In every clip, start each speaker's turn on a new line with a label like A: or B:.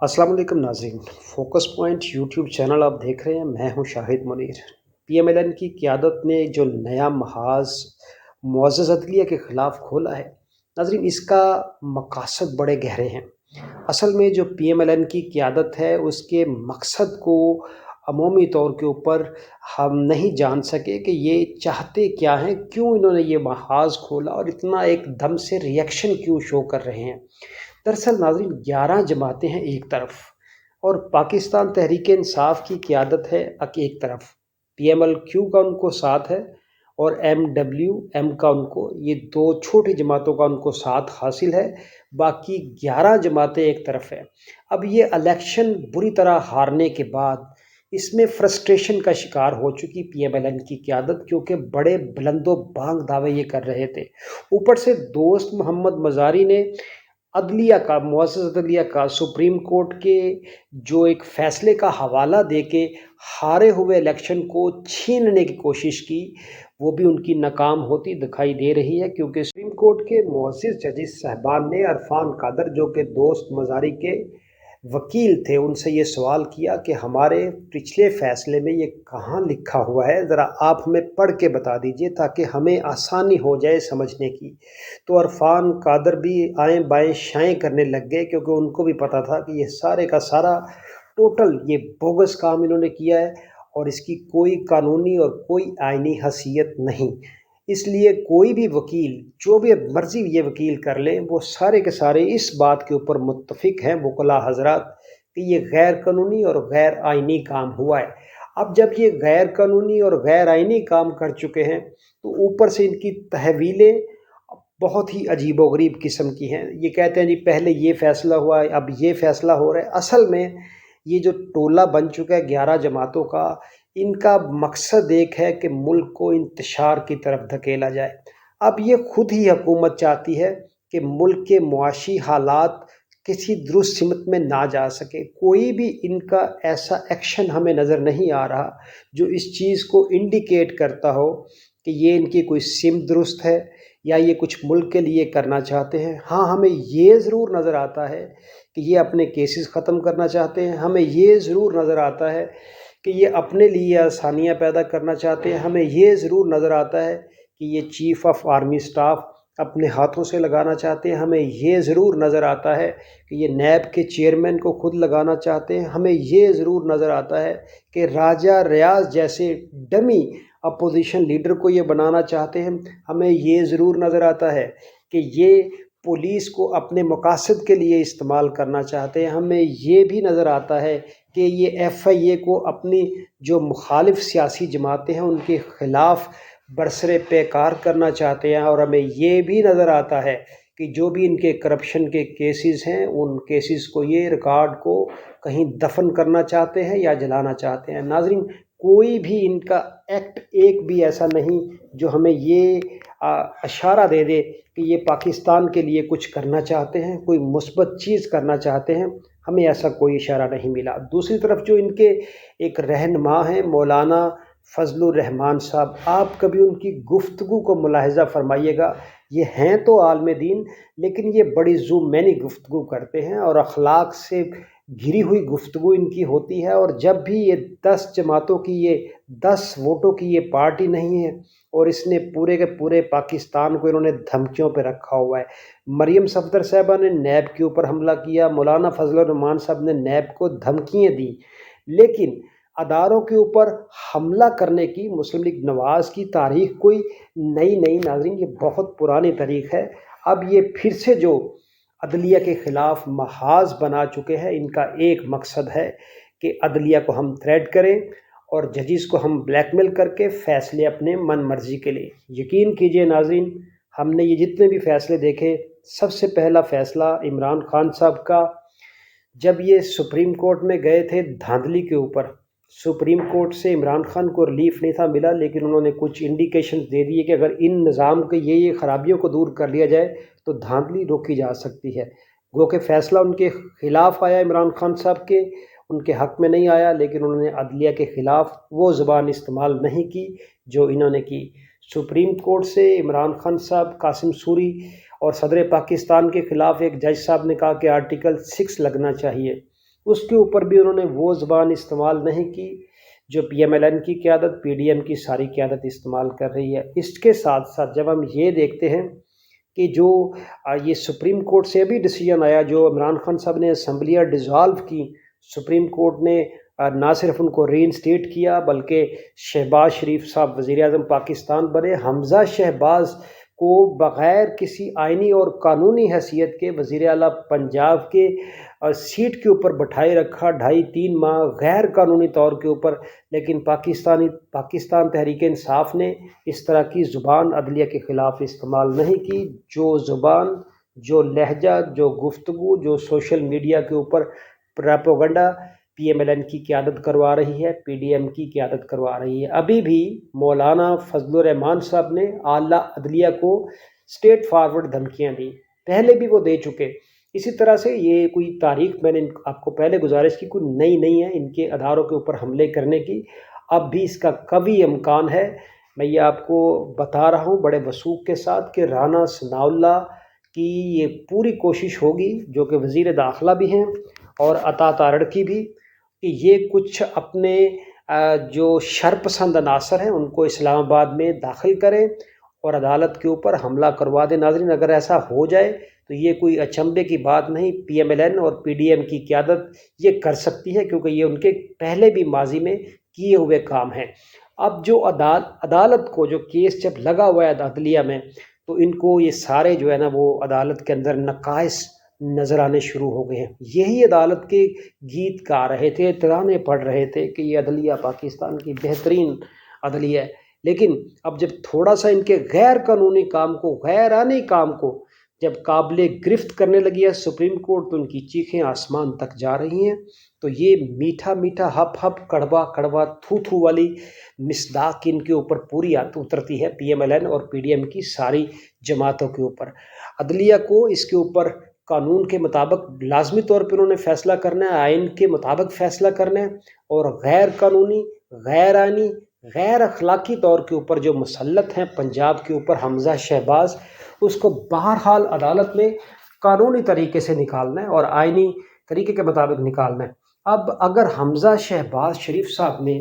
A: अस्सलाम वालेकुम नाज़रीन। फ़ोकस पॉइंट यूट्यूब चैनल आप देख रहे हैं, मैं हूं शाहिद मुनीर। पीएमएलएन की क़यादत ने जो नया महाज़ मुअज़्ज़ज़ अदलिया के ख़िलाफ़ खोला है, नाज़रीन इसका मक़ासद बड़े गहरे हैं। असल में जो पीएमएलएन की क़यादत है, उसके मकसद को अमूमी तौर के ऊपर हम नहीं जान सके कि ये चाहते क्या हैं, क्यों इन्होंने ये महाज़ खोला और इतना एकदम से रिएक्शन क्यों शो कर रहे हैं। दरअसल नाज़रीन 11 जमातें हैं एक तरफ और पाकिस्तान तहरीक इंसाफ की क़यादत है एक तरफ। पीएमएलक्यू का उनको साथ है और एमडब्ल्यूएम का उनको, ये दो छोटी जमातों का उनको साथ हासिल है। बाकी 11 जमातें एक तरफ है। अब ये इलेक्शन बुरी तरह हारने के बाद इसमें फ्रस्ट्रेशन का शिकार हो चुकी पीएमएलएन की क़यादत, क्योंकि बड़े बुलंदो बांग दावे ये कर रहे थे। ऊपर से दोस्त मोहम्मद मज़ारी ने अदलिया का, मुअज़्ज़ज़ अदलिया का, सुप्रीम कोर्ट के जो एक फ़ैसले का हवाला देके हारे हुए इलेक्शन को छीनने की कोशिश की, वो भी उनकी नाकाम होती दिखाई दे रही है। क्योंकि सुप्रीम कोर्ट के मुअज़्ज़ज़ जजेस साहबान ने इरफान कादर, जो कि दोस्त मज़ारी के वकील थे, उनसे ये सवाल किया कि हमारे पिछले फ़ैसले में ये कहाँ लिखा हुआ है, ज़रा आप हमें पढ़ के बता दीजिए ताकि हमें आसानी हो जाए समझने की। तो इरफान कादर भी आएँ बाएँ शाएँ करने लग गए, क्योंकि उनको भी पता था कि ये सारे का सारा टोटल ये बोगस काम इन्होंने किया है और इसकी कोई कानूनी और कोई आईनी हैसियत नहीं। इसलिए कोई भी वकील, जो भी मर्ज़ी ये वकील कर लें, वो सारे के सारे इस बात के ऊपर मुत्तफ़िक हैं वकला हज़रात कि ये गैर कानूनी और गैर आईनी काम हुआ है। अब जब ये गैर कानूनी और गैर आईनी काम कर चुके हैं, तो ऊपर से इनकी तहवीलें बहुत ही अजीबो-गरीब किस्म की हैं। ये कहते हैं जी पहले ये फ़ैसला हुआ है, अब ये फ़ैसला हो रहा है। असल में ये जो टोला बन चुका है 11 जमातों का, इनका मकसद एक है कि मुल्क को इंतशार की तरफ धकेला जाए। अब ये खुद ही हुकूमत चाहती है कि मुल्क के मुआशी हालात किसी दुरुस्त सिमत में ना जा सके। कोई भी इनका ऐसा एक्शन हमें नज़र नहीं आ रहा जो इस चीज़ को इंडिकेट करता हो कि ये इनकी कोई सिमत दुरुस्त है या ये कुछ मुल्क के लिए करना चाहते हैं। हाँ, हमें ये ज़रूर नज़र आता है कि ये अपने केसेस ख़त्म करना चाहते हैं। हमें ये ज़रूर नज़र आता है कि ये अपने लिए आसानियाँ पैदा करना चाहते हैं। हमें ये ज़रूर नज़र आता है कि ये चीफ़ ऑफ आर्मी स्टाफ अपने हाथों से लगाना चाहते हैं। हमें ये ज़रूर नज़र आता है कि ये नैब के चेयरमैन को खुद लगाना चाहते हैं। हमें ये ज़रूर नज़र आता है कि राजा रियाज़ जैसे डमी अपोजिशन लीडर को ये बनाना चाहते हैं। हमें ये ज़रूर नज़र आता है कि ये पुलिस को अपने मकासद के लिए इस्तेमाल करना चाहते हैं। हमें ये भी नज़र आता है कि ये एफआईए को अपनी जो मुखालिफ सियासी जमातें हैं उनके ख़िलाफ़ बरसरे पैकार करना चाहते हैं। और हमें ये भी नज़र आता है कि जो भी इनके करप्शन के केसेस हैं, उन केसेस को, ये रिकॉर्ड को कहीं दफन करना चाहते हैं या जलाना चाहते हैं। नाज़रीन, कोई भी इनका एक्ट एक भी ऐसा नहीं जो हमें ये इशारा दे दे कि ये पाकिस्तान के लिए कुछ करना चाहते हैं, कोई मुस्बत चीज़ करना चाहते हैं। हमें ऐसा कोई इशारा नहीं मिला। दूसरी तरफ जो इनके एक रहनुमा हैं मौलाना फजलुर रहमान साहब, आप कभी उनकी गुफ्तगू को मुलाहिज़ा फरमाइएगा। ये हैं तो आलिम दीन, लेकिन ये बड़ी ज़ुमैनी गुफ्तगू करते हैं और अखलाक से घिरी हुई गुफ्तगू इनकी होती है। और जब भी ये 10 जमातों की, ये 10 वोटों की ये पार्टी नहीं है और इसने पूरे के पूरे पाकिस्तान को इन्होंने धमकियों पे रखा हुआ है। मरियम सफदर साहिबा ने नैब के ऊपर हमला किया, मौलाना फजलुर रहमान साहब ने नैब को धमकियाँ दी, लेकिन अदारों के ऊपर हमला करने की मुस्लिम लीग नवाज़ की तारीख कोई नई नहीं नाज़रीन, ये बहुत पुरानी तारीख है। अब ये फिर से जो अदलिया के ख़िलाफ़ महाज़ बना चुके हैं, इनका एक मकसद है कि अदलिया को हम थ्रेट करें और जजेस को हम ब्लैकमेल करके फ़ैसले अपने मन मर्ज़ी के लिए। यकीन कीजिए नाज़रीन, हमने ये जितने भी फ़ैसले देखे, सबसे पहला फ़ैसला इमरान खान साहब का, जब ये सुप्रीम कोर्ट में गए थे धांधली के ऊपर, सुप्रीम कोर्ट से इमरान खान को रिलीफ नहीं था मिला, लेकिन उन्होंने कुछ इंडिकेशन दे दिए कि अगर इन निज़ाम के ये ख़राबियों को दूर कर लिया जाए तो धांधली रोकी जा सकती है। गो कि फ़ैसला उनके ख़िलाफ़ आया, इमरान खान साहब के, उनके हक़ में नहीं आया, लेकिन उन्होंने अदलिया के ख़िलाफ़ वो ज़ुबान इस्तेमाल नहीं की जो इन्होंने की। सुप्रीम कोर्ट से इमरान खान साहब, कासिम सूरी और सदर पाकिस्तान के ख़िलाफ़ एक जज साहब ने कहा कि आर्टिकल 6 लगना चाहिए। اس کے اوپر بھی انہوں نے وہ زبان استعمال نہیں کی جو پی ایم ایل این کی قیادت، پی ڈی ایم کی ساری قیادت استعمال کر رہی ہے۔ اس کے ساتھ ساتھ جب ہم یہ دیکھتے ہیں کہ جو یہ سپریم کورٹ سے ابھی ڈیسیجن آیا، جو عمران خان صاحب نے اسمبلیاں ڈیزالو کی، سپریم کورٹ نے نہ صرف ان کو ری انسٹیٹ کیا بلکہ شہباز شریف صاحب وزیر اعظم پاکستان بنے، حمزہ شہباز کو بغیر کسی آئینی اور قانونی حیثیت کے وزیر اعلیٰ پنجاب کے سیٹ کے اوپر بٹھائے رکھا 2.5-3 ماہ غیر قانونی طور کے اوپر۔ لیکن پاکستان تحریک انصاف نے اس طرح کی زبان عدلیہ کے خلاف استعمال نہیں کی۔ جو زبان، جو لہجہ، جو گفتگو، جو سوشل میڈیا کے اوپر propaganda P M L N کی قیادت کروا رہی ہے، پی ڈی ایم کی قیادت کروا رہی ہے۔ ابھی بھی مولانا فضل الرحمان صاحب نے اعلیٰ عدلیہ کو اسٹیٹ فارورڈ دھمکیاں دی، پہلے بھی وہ دے چکے۔ اسی طرح سے یہ کوئی تاریخ میں نے آپ کو پہلے گزارش کی، کوئی نئی نہیں ہے ان کے اداروں کے اوپر حملے کرنے کی، اب بھی اس کا قوی امکان ہے۔ میں یہ آپ کو بتا رہا ہوں بڑے وثوق کے ساتھ کہ رانا ثناء اللہ کی یہ پوری کوشش ہوگی، جو کہ وزیر داخلہ بھی ہیں، اور عطا تارڑ کی بھی، کہ یہ کچھ اپنے جو شرپسند عناصر ہیں ان کو اسلام آباد میں داخل کریں اور عدالت کے اوپر حملہ کروا دیں۔ ناظرین، اگر ایسا ہو جائے تو یہ کوئی اچنبھے کی بات نہیں، پی ایم ایل این اور پی ڈی ایم کی قیادت یہ کر سکتی ہے، کیونکہ یہ ان کے پہلے بھی ماضی میں کیے ہوئے کام ہیں۔ اب جو عدالت کو جو کیس جب لگا ہوا ہے عدلیہ میں، تو ان کو یہ سارے جو ہے نا وہ عدالت کے اندر نقائص نظر آنے شروع ہو گئے ہیں۔ یہی عدالت کے گیت گا رہے تھے، ترانے پڑھ رہے تھے کہ یہ عدلیہ پاکستان کی بہترین عدلیہ ہے، لیکن اب جب تھوڑا سا ان کے غیر قانونی کام کو، غیر آئینی کام کو جب قابل گرفت کرنے لگی ہے سپریم کورٹ، تو ان کی چیخیں آسمان تک جا رہی ہیں۔ تو یہ میٹھا میٹھا ہپ ہپ، کڑوا کڑوا، تھو تھو والی مصداق ان کے اوپر پوری اترتی ہے پی ایم ایل این اور پی ڈی ایم کی ساری جماعتوں کے اوپر۔ عدلیہ کو اس کے اوپر قانون کے مطابق لازمی طور پہ انہوں نے فیصلہ کرنا ہے، آئین کے مطابق فیصلہ کرنا ہے، اور غیر قانونی، غیر آئینی، غیر اخلاقی طور کے اوپر جو مسلط ہیں پنجاب کے اوپر حمزہ شہباز، اس کو بہرحال عدالت میں قانونی طریقے سے نکالنا ہے اور آئینی طریقے کے مطابق نکالنا ہے۔ اب اگر حمزہ شہباز شریف صاحب میں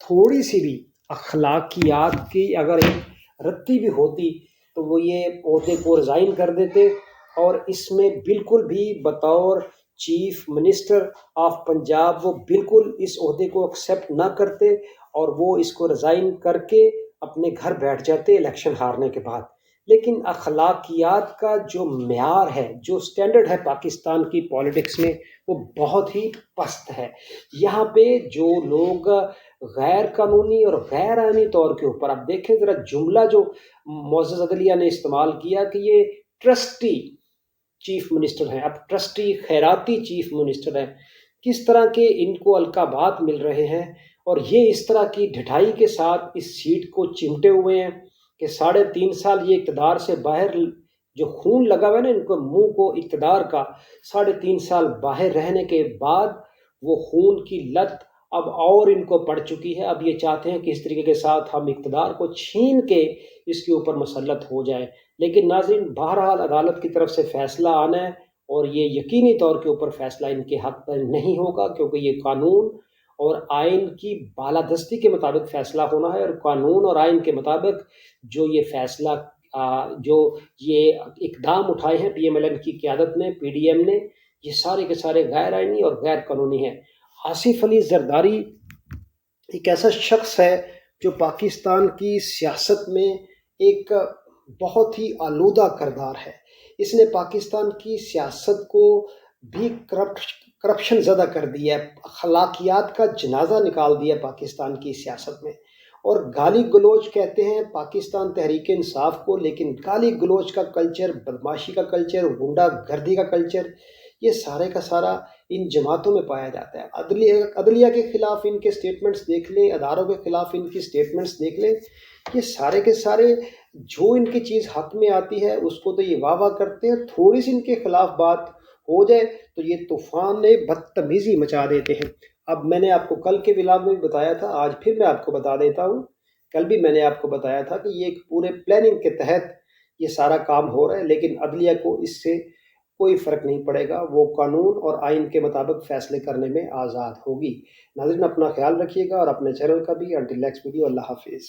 A: تھوڑی سی بھی اخلاقیات کی اگر ایک رتی بھی ہوتی تو وہ یہ عہدے کو ریزائن کر دیتے، اور اس میں بالکل بھی بطور چیف منسٹر آف پنجاب وہ بالکل اس عہدے کو ایکسیپٹ نہ کرتے، اور وہ اس کو ریزائن کر کے اپنے گھر بیٹھ جاتے الیکشن ہارنے کے بعد۔ لیکن اخلاقیات کا جو معیار ہے، جو سٹینڈرڈ ہے پاکستان کی پولیٹکس میں، وہ بہت ہی پست ہے۔ یہاں پہ جو لوگ غیر قانونی اور غیر آئینی طور کے اوپر، اب دیکھیں ذرا جملہ جو معزز عدلیہ نے استعمال کیا کہ یہ ٹرسٹی چیف منسٹر ہیں، اب ٹرسٹی خیراتی چیف منسٹر ہیں، کس طرح کے ان کو القابات مل رہے ہیں، اور یہ اس طرح کی ڈھٹائی کے ساتھ اس سیٹ کو چمٹے ہوئے ہیں کہ 3.5 سال یہ اقتدار سے باہر، جو خون لگا ہوا ہے نا ان کو منہ کو اقتدار کا، 3.5 سال باہر رہنے کے بعد وہ خون کی لت اب اور ان کو پڑ چکی ہے۔ اب یہ چاہتے ہیں کہ اس طریقے کے ساتھ ہم اقتدار کو چھین کے اس کے اوپر مسلط ہو جائیں۔ لیکن ناظرین، بہرحال عدالت کی طرف سے فیصلہ آنا ہے، اور یہ یقینی طور کے اوپر فیصلہ ان کے حق پر نہیں ہوگا، کیونکہ یہ قانون اور آئین کی بالادستی کے مطابق فیصلہ ہونا ہے، اور قانون اور آئین کے مطابق جو یہ فیصلہ جو یہ اقدام اٹھائے ہیں پی ایم ایل این کی قیادت نے، پی ڈی ایم نے، یہ سارے کے سارے غیر آئینی اور غیر قانونی ہیں۔ آصف علی زرداری ایک ایسا شخص ہے جو پاکستان کی سیاست میں ایک بہت ہی آلودہ کردار ہے۔ اس نے پاکستان کی سیاست کو بھی کرپشن زدہ کر دیا ہے، اخلاقیات کا جنازہ نکال دیا پاکستان کی سیاست میں، اور گالی گلوچ کہتے ہیں پاکستان تحریک انصاف کو، لیکن گالی گلوچ کا کلچر، بدماشی کا کلچر، غنڈہ گردی کا کلچر، یہ سارے کا سارا ان جماعتوں میں پایا جاتا ہے۔ عدلیہ کے خلاف ان کے سٹیٹمنٹس دیکھ لیں، اداروں کے خلاف ان کی سٹیٹمنٹس دیکھ لیں، یہ سارے کے سارے جو ان کی چیز حق میں آتی ہے اس کو تو یہ واہ واہ کرتے ہیں، تھوڑی سی ان کے خلاف بات ہو جائے تو یہ طوفان بدتمیزی مچا دیتے ہیں۔ اب میں نے آپ کو کل کے ولاگ میں بھی بتایا تھا، آج پھر میں آپ کو بتا دیتا ہوں، کل بھی میں نے آپ کو بتایا تھا کہ یہ ایک پورے پلاننگ کے تحت یہ سارا کام ہو رہا ہے، لیکن عدلیہ کو اس سے کوئی فرق نہیں پڑے گا، وہ قانون اور آئین کے مطابق فیصلے کرنے میں آزاد ہوگی۔ ناظرین اپنا خیال رکھیے گا اور اپنے چینل کا بھی۔ انٹل نیکسٹ ویڈیو، اللہ حافظ۔